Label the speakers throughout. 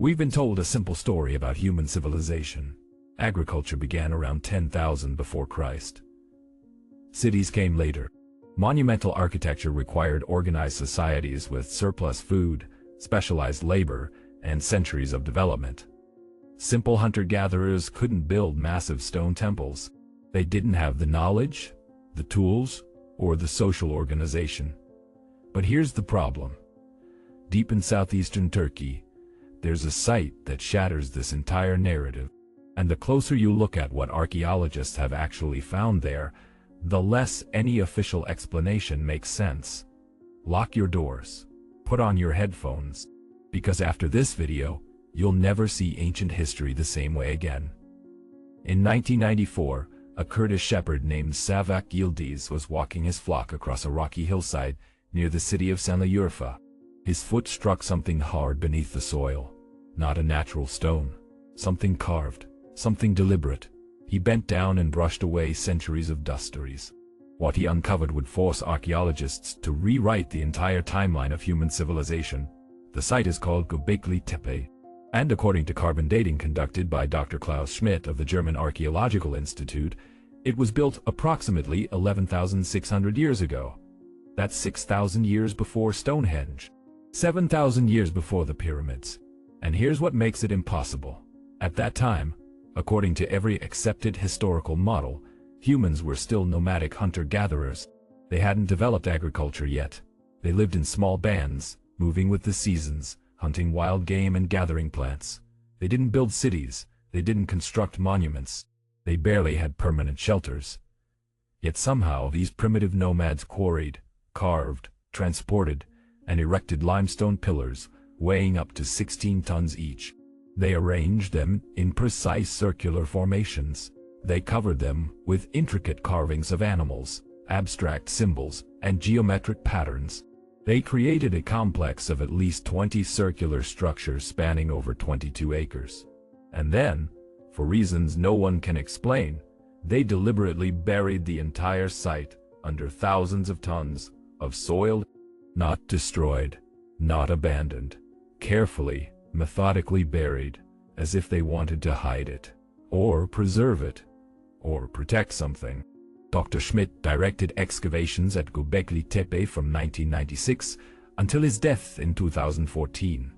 Speaker 1: We've been told a simple story about human civilization. Agriculture began around 10,000 before Christ. Cities came later. Monumental architecture required organized societies with surplus food, specialized labor, and centuries of development. Simple hunter-gatherers couldn't build massive stone temples. They didn't have the knowledge, the tools, or the social organization. But here's the problem. Deep in southeastern Turkey, there's a site that shatters this entire narrative. And the closer you look at what archaeologists have actually found there, the less any official explanation makes sense. Lock your doors. Put on your headphones. Because after this video, you'll never see ancient history the same way again. In 1994, a Kurdish shepherd named Savak Yildiz was walking his flock across a rocky hillside near the city of Şanlıurfa. His foot struck something hard beneath the soil. Not a natural stone. Something carved. Something deliberate. He bent down and brushed away centuries of dust. What he uncovered would force archaeologists to rewrite the entire timeline of human civilization. The site is called Göbekli Tepe, and according to carbon dating conducted by Dr. Klaus Schmidt of the German Archaeological Institute, it was built approximately 11,600 years ago. That's 6,000 years before Stonehenge, 7,000 years before the pyramids. And here's what makes it impossible. At that time, according to every accepted historical model, humans were still nomadic hunter-gatherers. They hadn't developed agriculture yet. They lived in small bands, moving with the seasons, hunting wild game and gathering plants. They didn't build cities. They didn't construct monuments. They barely had permanent shelters. Yet somehow these primitive nomads quarried, carved, transported, and erected limestone pillars, weighing up to 16 tons each. They arranged them in precise circular formations. They covered them with intricate carvings of animals, abstract symbols, and geometric patterns. They created a complex of at least 20 circular structures spanning over 22 acres. And then, for reasons no one can explain, they deliberately buried the entire site under thousands of tons of soil. Not destroyed, not abandoned, carefully, methodically buried, as if they wanted to hide it, or preserve it, or protect something. Dr. Schmidt directed excavations at Göbekli Tepe from 1996 until his death in 2014.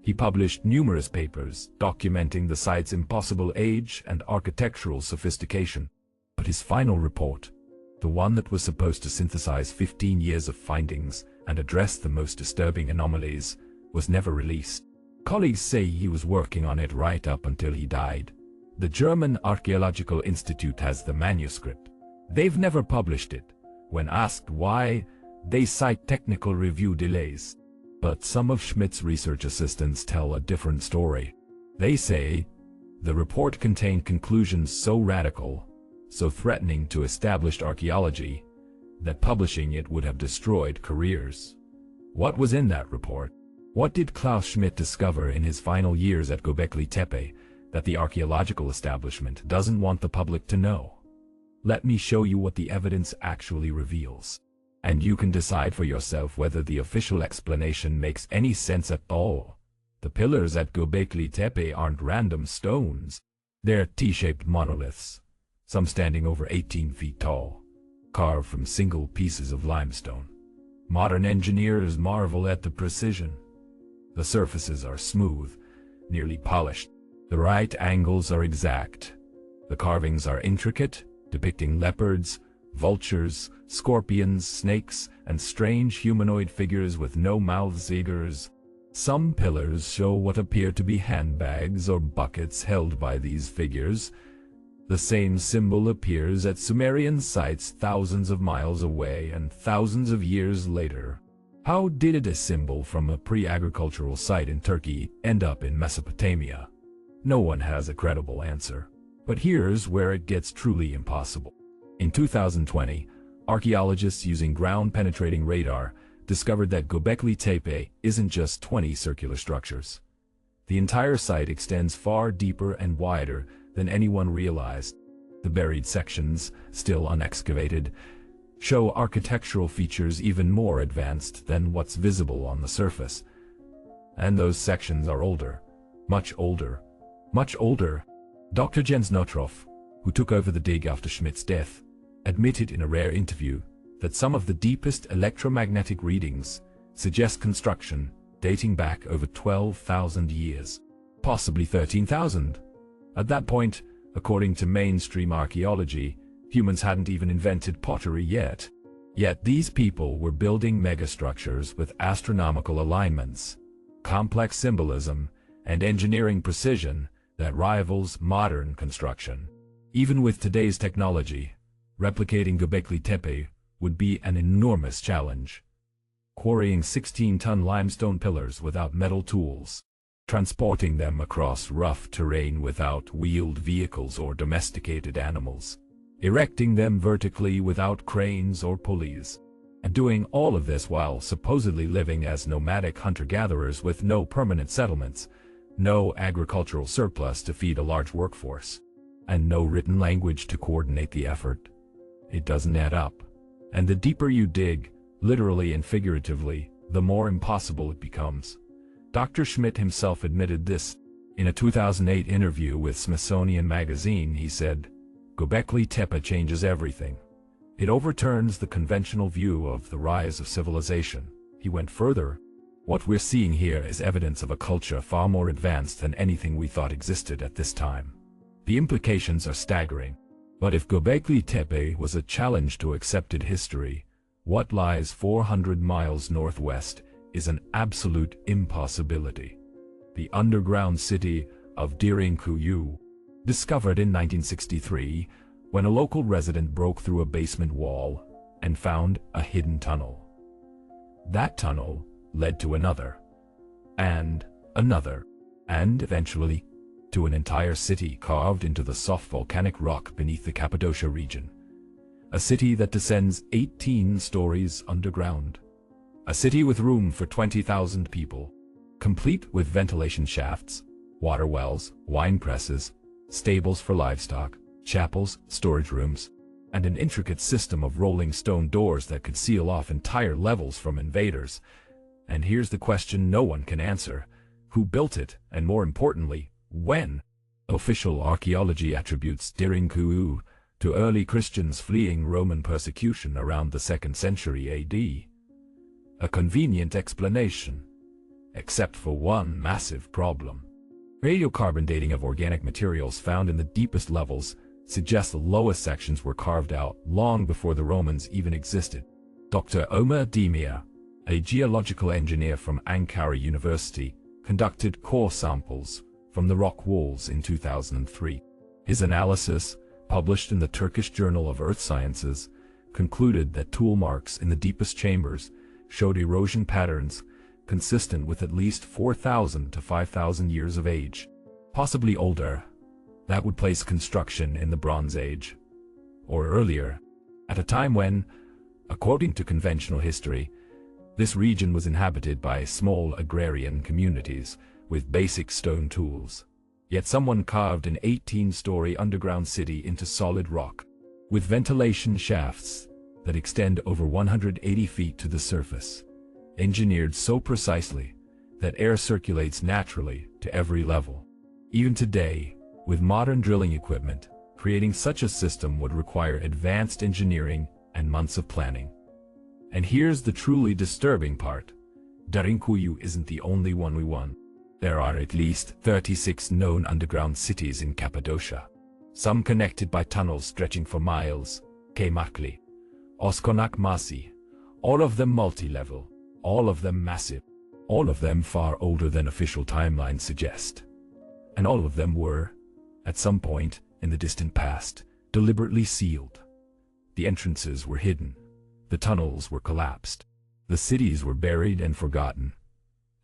Speaker 1: He published numerous papers documenting the site's impossible age and architectural sophistication. But his final report, the one that was supposed to synthesize 15 years of findings and address the most disturbing anomalies, was never released. Colleagues say he was working on it right up until he died. The German Archaeological Institute has the manuscript. They've never published it. When asked why, they cite technical review delays. But some of Schmidt's research assistants tell a different story. They say the report contained conclusions so radical, so threatening to established archaeology, that publishing it would have destroyed careers. What was in that report? What did Klaus Schmidt discover in his final years at Göbekli Tepe that the archaeological establishment doesn't want the public to know? Let me show you what the evidence actually reveals. And you can decide for yourself whether the official explanation makes any sense at all. The pillars at Göbekli Tepe aren't random stones. They're T-shaped monoliths, some standing over 18 feet tall, carved from single pieces of limestone. Modern engineers marvel at the precision. The surfaces are smooth, nearly polished. The right angles are exact. The carvings are intricate, depicting leopards, vultures, scorpions, snakes, and strange humanoid figures with no mouths. Some pillars show what appear to be handbags or buckets held by these figures. The same symbol appears at Sumerian sites thousands of miles away and thousands of years later. How did a symbol from a pre-agricultural site in Turkey end up in Mesopotamia? No one has a credible answer. But here's where it gets truly impossible. In 2020, archaeologists using ground-penetrating radar discovered that Göbekli Tepe isn't just 20 circular structures. The entire site extends far deeper and wider than anyone realized. The buried sections, still unexcavated, show architectural features even more advanced than what's visible on the surface. And those sections are older, Much older. Much older. Dr. Jens Notroff, who took over the dig after Schmidt's death, admitted in a rare interview that some of the deepest electromagnetic readings suggest construction dating back over 12,000 years, possibly 13,000. At that point, according to mainstream archaeology, humans hadn't even invented pottery yet. Yet these people were building megastructures with astronomical alignments, complex symbolism, and engineering precision that rivals modern construction. Even with today's technology, replicating Göbekli Tepe would be an enormous challenge. Quarrying 16-ton limestone pillars without metal tools, transporting them across rough terrain without wheeled vehicles or domesticated animals, erecting them vertically without cranes or pulleys, and doing all of this while supposedly living as nomadic hunter-gatherers with no permanent settlements, no agricultural surplus to feed a large workforce, and no written language to coordinate the effort. It doesn't add up. And the deeper you dig, literally and figuratively, the more impossible it becomes. Dr. Schmidt himself admitted this. In a 2008 interview with Smithsonian Magazine, he said, "Göbekli Tepe changes everything. It overturns the conventional view of the rise of civilization." He went further. "What we're seeing here is evidence of a culture far more advanced than anything we thought existed at this time." The implications are staggering. But if Göbekli Tepe was a challenge to accepted history, what lies 400 miles northwest is an absolute impossibility. The underground city of Derinkuyu, discovered in 1963 when a local resident broke through a basement wall and found a hidden tunnel. That tunnel led to another, and another, and eventually to an entire city carved into the soft volcanic rock beneath the Cappadocia region. A city that descends 18 stories underground. A city with room for 20,000 people, complete with ventilation shafts, water wells, wine presses, stables for livestock, chapels, storage rooms, and an intricate system of rolling stone doors that could seal off entire levels from invaders. And here's the question no one can answer: who built it, and more importantly, when? Official archaeology attributes Derinkuyu to early Christians fleeing Roman persecution around the 2nd century AD. A convenient explanation, except for one massive problem. Radiocarbon dating of organic materials found in the deepest levels suggests the lowest sections were carved out long before the Romans even existed. Dr. Ömer Demir, a geological engineer from Ankara University, conducted core samples from the rock walls in 2003. His analysis, published in the Turkish Journal of Earth Sciences, concluded that tool marks in the deepest chambers showed erosion patterns consistent with at least 4,000 to 5,000 years of age, possibly older. That would place construction in the Bronze Age, or earlier, at a time when, according to conventional history, this region was inhabited by small agrarian communities with basic stone tools. Yet someone carved an 18-story underground city into solid rock, with ventilation shafts that extend over 180 feet to the surface, engineered so precisely that air circulates naturally to every level. Even today, with modern drilling equipment, creating such a system would require advanced engineering and months of planning. And here's the truly disturbing part: Derinkuyu isn't the only one we want. There are at least 36 known underground cities in Cappadocia, some connected by tunnels stretching for miles: Kaymakli, Oskonakmasi, all of them multi-level, all of them massive, all of them far older than official timelines suggest. And all of them were, at some point in the distant past, deliberately sealed. The entrances were hidden, the tunnels were collapsed, the cities were buried and forgotten,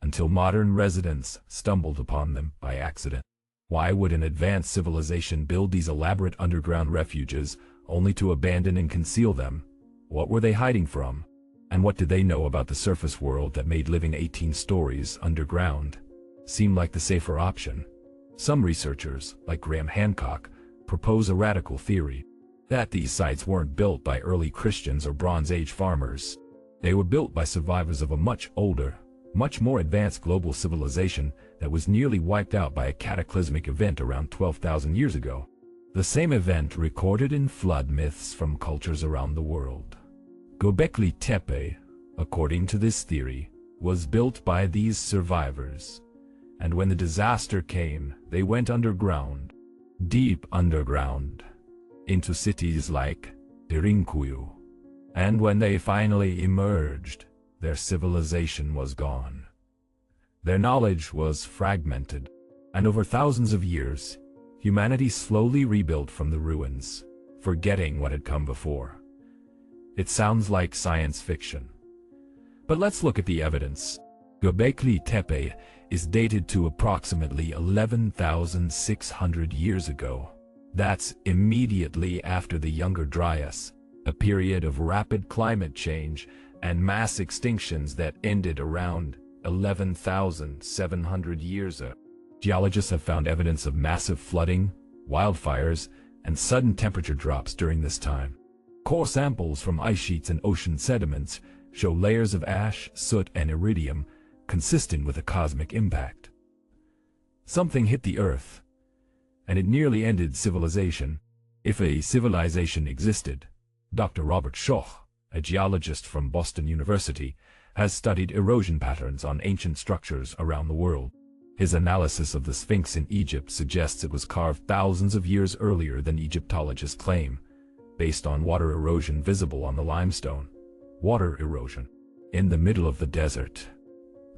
Speaker 1: until modern residents stumbled upon them by accident. Why would an advanced civilization build these elaborate underground refuges only to abandon and conceal them? What were they hiding from? And what did they know about the surface world that made living 18 stories underground seem like the safer option? Some researchers, like Graham Hancock, propose a radical theory that these sites weren't built by early Christians or Bronze Age farmers. They were built by survivors of a much older, much more advanced global civilization that was nearly wiped out by a cataclysmic event around 12,000 years ago. The same event recorded in flood myths from cultures around the world. Göbekli Tepe, according to this theory, was built by these survivors, and when the disaster came, they went underground, deep underground, into cities like Derinkuyu. And when they finally emerged, their civilization was gone. Their knowledge was fragmented, and over thousands of years, humanity slowly rebuilt from the ruins, forgetting what had come before. It sounds like science fiction. But let's look at the evidence. Göbekli Tepe is dated to approximately 11,600 years ago. That's immediately after the Younger Dryas, a period of rapid climate change and mass extinctions that ended around 11,700 years ago. Geologists have found evidence of massive flooding, wildfires, and sudden temperature drops during this time. Core samples from ice sheets and ocean sediments show layers of ash, soot, and iridium consistent with a cosmic impact. Something hit the Earth, and it nearly ended civilization, if a civilization existed. Dr. Robert Schoch, a geologist from Boston University, has studied erosion patterns on ancient structures around the world. His analysis of the Sphinx in Egypt suggests it was carved thousands of years earlier than Egyptologists claim, based on water erosion visible on the limestone. Water erosion. In the middle of the desert.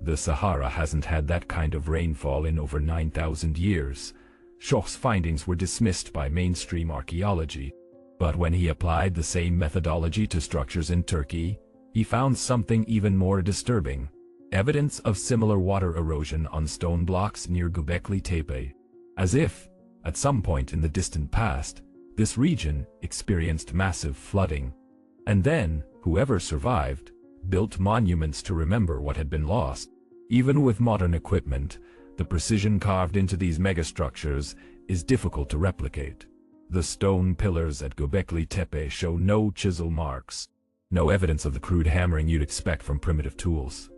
Speaker 1: The Sahara hasn't had that kind of rainfall in over 9,000 years. Schoch's findings were dismissed by mainstream archaeology, but when he applied the same methodology to structures in Turkey, he found something even more disturbing: evidence of similar water erosion on stone blocks near Göbekli Tepe. As if, at some point in the distant past, this region experienced massive flooding. And then, whoever survived, built monuments to remember what had been lost. Even with modern equipment, the precision carved into these megastructures is difficult to replicate. The stone pillars at Göbekli Tepe show no chisel marks, no evidence of the crude hammering you'd expect from primitive tools.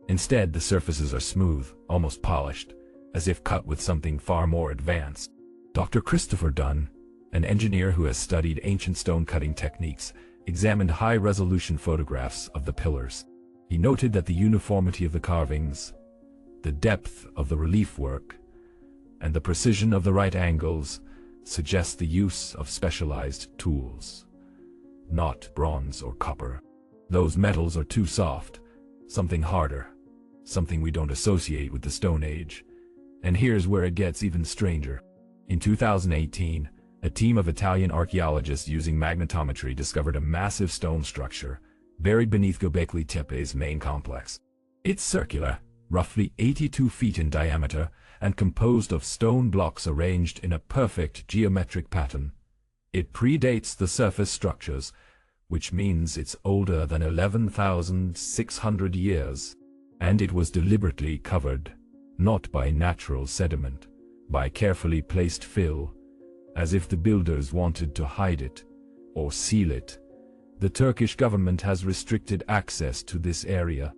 Speaker 1: Instead, the surfaces are smooth, almost polished, as if cut with something far more advanced. Dr. Christopher Dunn, an engineer who has studied ancient stone cutting techniques, examined high-resolution photographs of the pillars. He noted that the uniformity of the carvings, the depth of the relief work, and the precision of the right angles suggest the use of specialized tools, not bronze or copper. Those metals are too soft, something harder, something we don't associate with the Stone Age. And here's where it gets even stranger. In 2018, a team of Italian archaeologists using magnetometry discovered a massive stone structure buried beneath Göbekli Tepe's main complex. It's circular, roughly 82 feet in diameter, and composed of stone blocks arranged in a perfect geometric pattern. It predates the surface structures, which means it's older than 11,600 years. And it was deliberately covered, not by natural sediment, by carefully placed fill, as if the builders wanted to hide it or seal it. The Turkish government has restricted access to this area.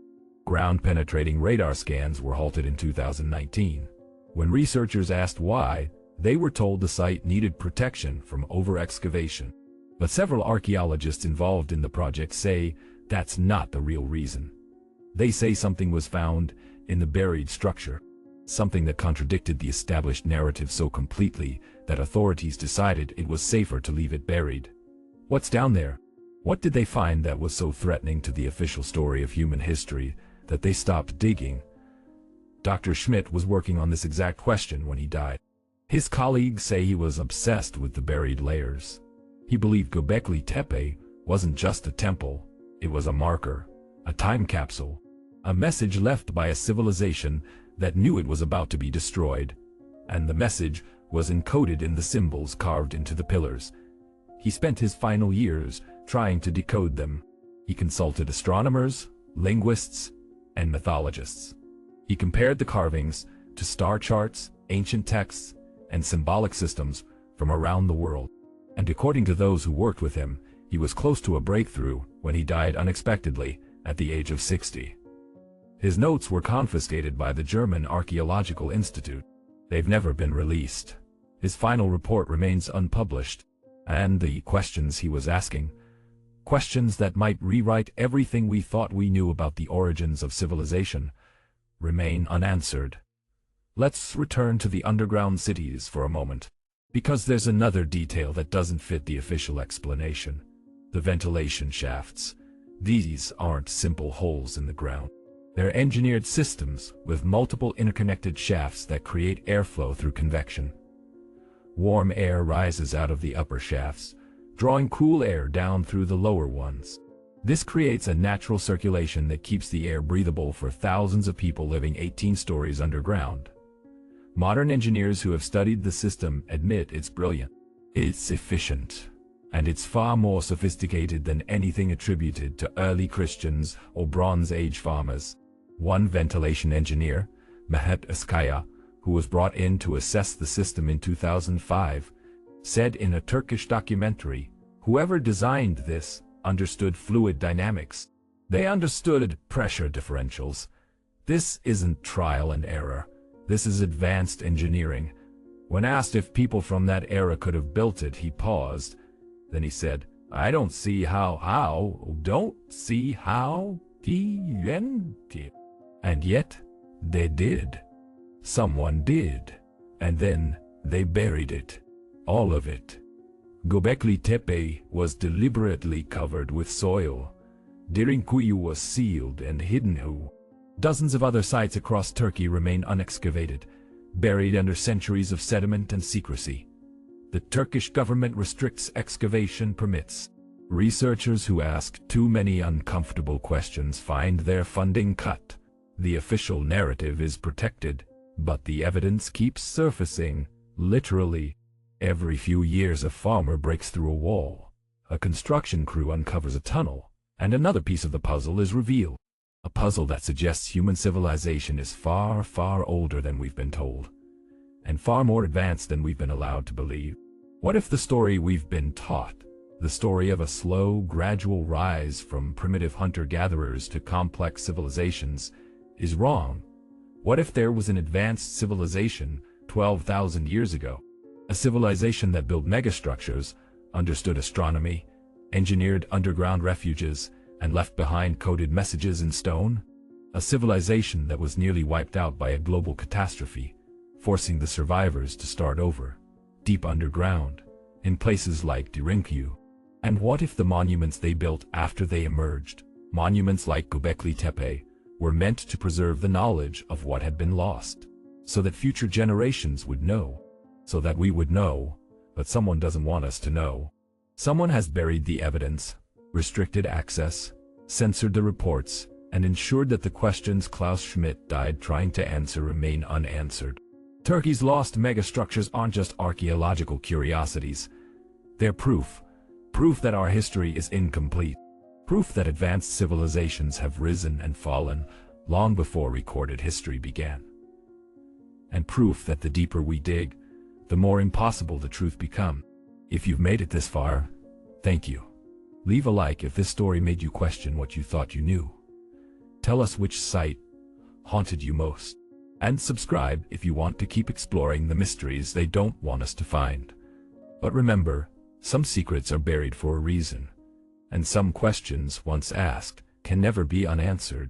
Speaker 1: Ground-penetrating radar scans were halted in 2019. When researchers asked why, they were told the site needed protection from over-excavation. But several archaeologists involved in the project say that's not the real reason. They say something was found in the buried structure, something that contradicted the established narrative so completely that authorities decided it was safer to leave it buried. What's down there? What did they find that was so threatening to the official story of human history that they stopped digging? Dr. Schmidt was working on this exact question when he died. His colleagues say he was obsessed with the buried layers. He believed Göbekli Tepe wasn't just a temple, it was a marker, a time capsule, a message left by a civilization that knew it was about to be destroyed. And the message was encoded in the symbols carved into the pillars. He spent his final years trying to decode them. He consulted astronomers, linguists, and mythologists. He compared the carvings to star charts, ancient texts, and symbolic systems from around the world. And according to those who worked with him, he was close to a breakthrough when he died unexpectedly at the age of 60. His notes were confiscated by the German Archaeological Institute. They've never been released. His final report remains unpublished, and the questions he was asking, questions that might rewrite everything we thought we knew about the origins of civilization, remain unanswered. Let's return to the underground cities for a moment, because there's another detail that doesn't fit the official explanation: the ventilation shafts. These aren't simple holes in the ground. They're engineered systems with multiple interconnected shafts that create airflow through convection. Warm air rises out of the upper shafts, drawing cool air down through the lower ones. This creates a natural circulation that keeps the air breathable for thousands of people living 18 stories underground. Modern engineers who have studied the system admit it's brilliant. It's efficient. And it's far more sophisticated than anything attributed to early Christians or Bronze Age farmers. One ventilation engineer, Mehmet Eskaya, who was brought in to assess the system in 2005, said in a Turkish documentary, "Whoever designed this understood fluid dynamics. They understood pressure differentials. This isn't trial and error. This is advanced engineering." When asked if people from that era could have built it, he paused. Then he said, "I don't see don't see how, and yet, they did. Someone did. And then, they buried it. All of it." Göbekli Tepe was deliberately covered with soil. Derinkuyu was sealed and hidden. Dozens of other sites across Turkey remain unexcavated, buried under centuries of sediment and secrecy. The Turkish government restricts excavation permits. Researchers who ask too many uncomfortable questions find their funding cut. The official narrative is protected, but the evidence keeps surfacing, literally. Every few years a farmer breaks through a wall, a construction crew uncovers a tunnel, and another piece of the puzzle is revealed. A puzzle that suggests human civilization is far, far older than we've been told, and far more advanced than we've been allowed to believe. What if the story we've been taught, the story of a slow, gradual rise from primitive hunter-gatherers to complex civilizations, is wrong? What if there was an advanced civilization 12,000 years ago? A civilization that built megastructures, understood astronomy, engineered underground refuges, and left behind coded messages in stone? A civilization that was nearly wiped out by a global catastrophe, forcing the survivors to start over, deep underground, in places like Derinkuyu. And what if the monuments they built after they emerged, monuments like Göbekli Tepe, were meant to preserve the knowledge of what had been lost, so that future generations would know, so that we would know, but someone doesn't want us to know. Someone has buried the evidence, restricted access, censored the reports, and ensured that the questions Klaus Schmidt died trying to answer remain unanswered. Turkey's lost megastructures aren't just archaeological curiosities. They're proof that our history is incomplete, proof that advanced civilizations have risen and fallen long before recorded history began, and proof that the deeper we dig, the more impossible the truth becomes. If you've made it this far, thank you. Leave a like if this story made you question what you thought you knew. Tell us which site haunted you most. And subscribe if you want to keep exploring the mysteries they don't want us to find. But remember, some secrets are buried for a reason, and some questions once asked can never be unanswered.